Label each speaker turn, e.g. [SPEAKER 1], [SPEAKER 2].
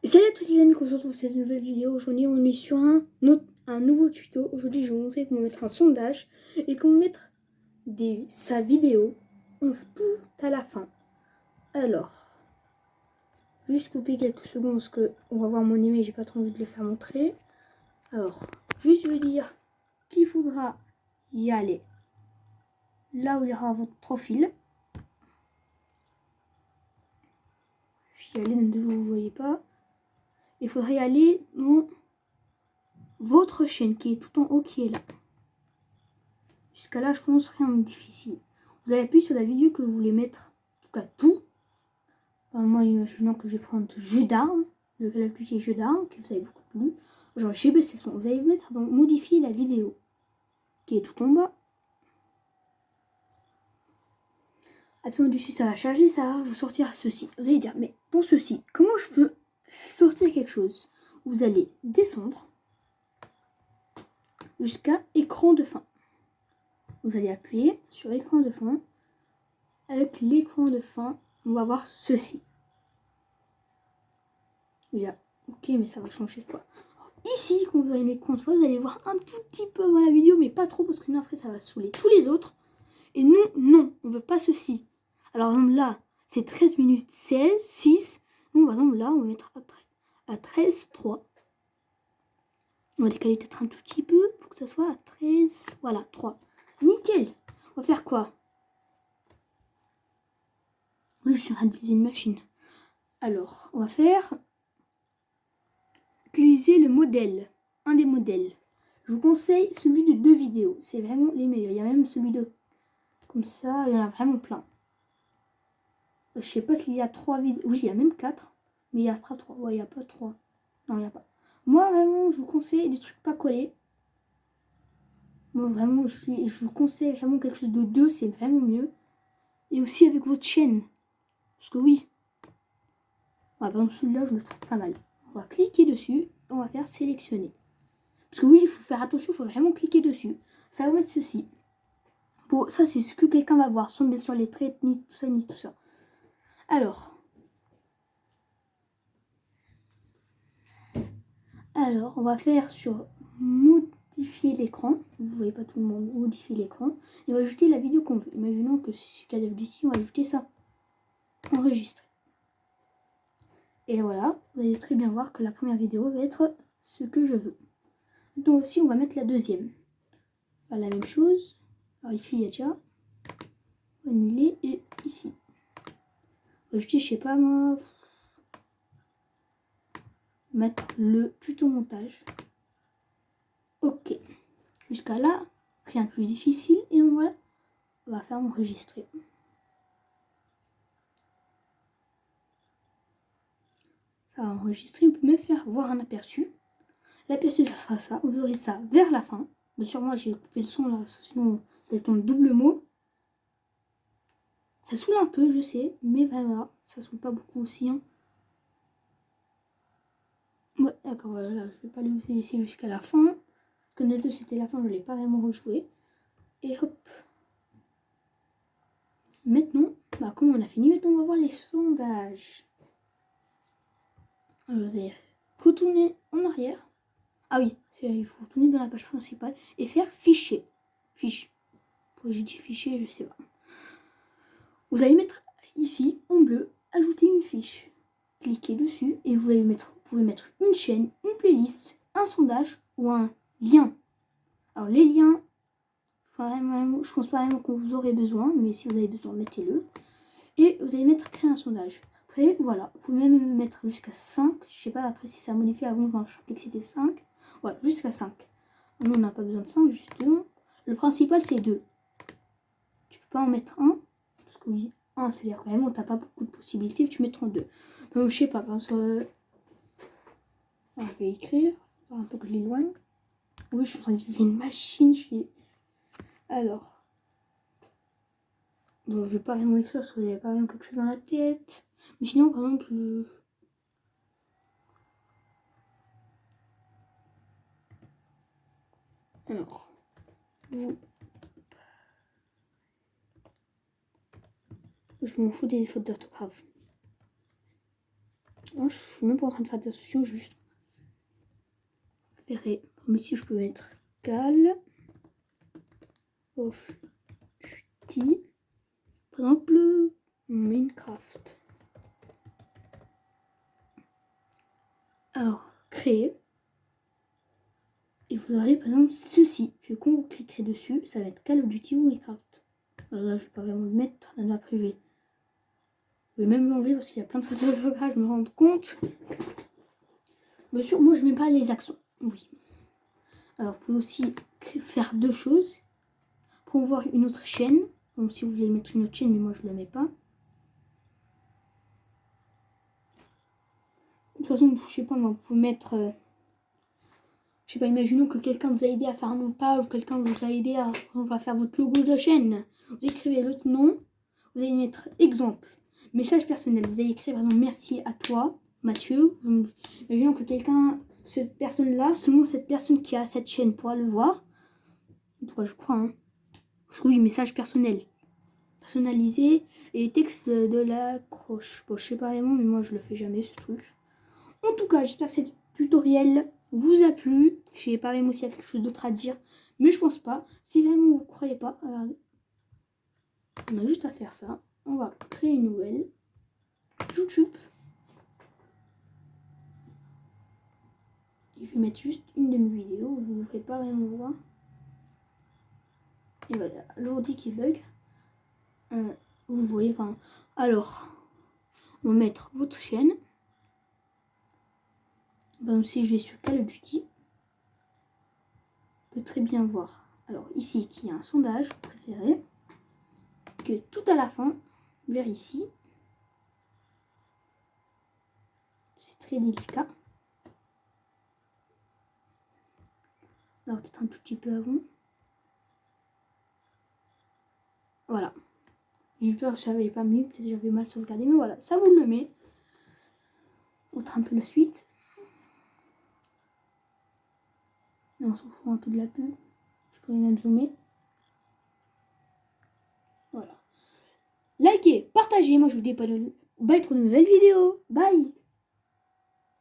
[SPEAKER 1] Salut à tous les amis, on se retrouve pour cette nouvelle vidéo. Aujourd'hui on est sur un nouveau tuto. Aujourd'hui je vais vous montrer comment mettre un sondage et comment mettre sa vidéo tout à la fin. Alors, juste couper quelques secondes parce que on va voir mon email, j'ai pas trop envie de le faire montrer. Alors, juste je veux dire qu'il faudra y aller là où il y aura votre profil. Je vais y aller donc vous ne voyez pas. Il faudra y aller dans votre chaîne qui est tout en haut, qui est là. Jusqu'à là, je pense rien de difficile. Vous allez appuyer sur la vidéo que vous voulez mettre, en tout cas tout. Enfin, moi, imaginons que je vais prendre jeu d'armes, le Call of Duty jeu d'armes, que vous avez beaucoup plu. Genre, j'ai baissé son. Vous allez mettre dans modifier la vidéo, qui est tout en bas. Appuyez dessus, ça va charger, ça va vous sortir ceci. Vous allez dire, mais dans ceci, comment je peux sortir quelque chose? Vous allez descendre jusqu'à écran de fin. Vous allez appuyer sur écran de fin. Avec l'écran de fin, on va voir ceci. Bien, ok, mais ça va changer quoi? Alors, ici, quand vous allez l'écran de fin, vous allez voir un tout petit peu avant la vidéo, mais pas trop, parce que sinon après ça va saouler tous les autres. Et nous, non, on veut pas ceci. Alors, par exemple, là, c'est 13 minutes 16, 6. Nous, par exemple, là, on va mettre à 13, 3. On va décaler peut-être un tout petit peu pour que ça soit à 13. Voilà, 3. Nickel. On va faire quoi? Oui, je suis en train d'utiliser une machine. Alors, on va faire utiliser le modèle. Un des modèles. Je vous conseille celui de 2 vidéos. C'est vraiment les meilleurs. Il y a même celui de comme ça. Il y en a vraiment plein. Je sais pas s'il y a 3 vidéos. Oui, il y a même 4. Mais il n'y a pas 3. Ouais, il n'y a pas 3. Non, il n'y a pas. Moi, vraiment, je vous conseille des trucs pas collés. Moi, vraiment, je vous conseille vraiment quelque chose de 2. C'est vraiment mieux. Et aussi avec votre chaîne. Parce que oui. Voilà, par exemple, celui-là, je le trouve pas mal. On va cliquer dessus. On va faire sélectionner. Parce que oui, il faut faire attention. Il faut vraiment cliquer dessus. Ça va mettre ceci. Bon, ça, c'est ce que quelqu'un va voir. Sans bien sûr les traits, ni tout ça, ni tout ça. Alors, on va faire sur modifier l'écran. Vous ne voyez pas tout le monde. Modifier l'écran. Et on va ajouter la vidéo qu'on veut. Imaginons que c'est Call of Duty, on va ajouter ça. Enregistrer. Et voilà, vous allez très bien voir que la première vidéo va être ce que je veux. Donc aussi, on va mettre la deuxième. Enfin, la même chose. Alors ici, il y a déjà annuler et ici. On va ajouter, je sais pas moi, mettre le tuto montage. Ok. Jusqu'à là, rien de plus difficile et on va faire enregistrer. Ça va enregistrer, on peut même faire voir un aperçu. L'aperçu, ça sera ça. Vous aurez ça vers la fin. Bien sûr, moi, j'ai coupé le son là, sinon ça va être en double mot. Ça saoule un peu, je sais, mais voilà, ça saoule pas beaucoup aussi. Hein. Ouais, d'accord, voilà, je vais pas le laisser jusqu'à la fin. Parce que Netto, c'était la fin, je l'ai pas vraiment rejoué. Et hop. Maintenant, comme on a fini, maintenant on va voir les sondages. Alors, vous allez retourner en arrière. Ah oui, il faut retourner dans la page principale et faire fichier. Fiche. Pourquoi j'ai dit fichier, je sais pas. Vous allez mettre ici, en bleu, ajouter une fiche. Cliquez dessus et vous pouvez mettre une chaîne, une playlist, un sondage ou un lien. Alors les liens, je pense pas vraiment que vous aurez besoin, mais si vous avez besoin, mettez-le. Et vous allez mettre créer un sondage. Après, voilà, vous pouvez même mettre jusqu'à 5. Je sais pas après si ça a modifié avant, je rappelais que c'était 5. Voilà, jusqu'à 5. Nous, on n'a pas besoin de 5, juste 2. Le principal, c'est 2. Tu peux pas en mettre un. Parce que oui, 1, c'est-à-dire vraiment, t'as pas beaucoup de possibilités, tu mets 32. Donc, je sais pas, parce que... Alors, je vais écrire. Ça un peu que je l'éloigne. Oui, je suis en train d'utiliser une machine. Alors... Bon, je vais pas vraiment écrire parce que j'avais pas vraiment quelque chose dans la tête. Mais sinon, par exemple, alors, je m'en fous des fautes d'orthographe. Moi, je suis même pas en train de faire attention, juste ferré. Comme ici, je peux mettre Call of Duty. Par exemple, Minecraft. Alors, créer. Et vous aurez par exemple ceci, que quand vous cliquerez dessus, ça va être Call of Duty ou Minecraft. Alors là, je vais pas vraiment le mettre dans ma privée. Je vais même l'enlever parce qu'il y a plein de façons de je me rends compte. Bien sûr, moi je mets pas les accents. Oui. Alors vous pouvez aussi faire deux choses. Promouvoir une autre chaîne. Donc si vous voulez mettre une autre chaîne, mais moi je ne la mets pas. De toute façon, je sais pas, moi, vous pouvez mettre. Je sais pas, imaginons que quelqu'un vous a aidé à faire un montage, ou quelqu'un vous a aidé à, par exemple, à faire votre logo de chaîne. Vous écrivez l'autre nom, vous allez mettre exemple, message personnel. Vous allez écrire par exemple merci à toi, Mathieu. Imaginons que quelqu'un, cette personne-là, seulement cette personne qui a cette chaîne pourra le voir. En tout cas, je crois, hein. Oui, message personnel. Personnalisé et texte de l'accroche. Bon, je sais pas vraiment, mais moi je le fais jamais ce truc. En tout cas, j'espère que cet tutoriel vous a plu. Je sais pas même s'il y a quelque chose d'autre à dire, mais je pense pas. Si vraiment vous croyez pas, regardez. On a juste à faire ça. On va créer une nouvelle. YouTube. Et je vais mettre juste une de mes vidéos. Vous ne ferez pas vraiment voir. Et voilà, l'ordi qui bug. Vous voyez pas. Alors, on va mettre votre chaîne. Ben, si je vais sur Call of Duty, on peut très bien voir. Alors ici, qu'il y a un sondage préféré. Que tout à la fin, vers ici, c'est très délicat. Alors peut-être un tout petit peu avant. Voilà. J'ai peur que ça n'avait pas mis, peut-être que j'avais mal sauvegardé, mais voilà, ça vous le met. On montre un peu la suite. Et on s'en fout un peu de la pub. Je pourrais même zoomer. Voilà. Likez, partagez, moi je vous dis pas de bye pour de nouvelles vidéos. Bye.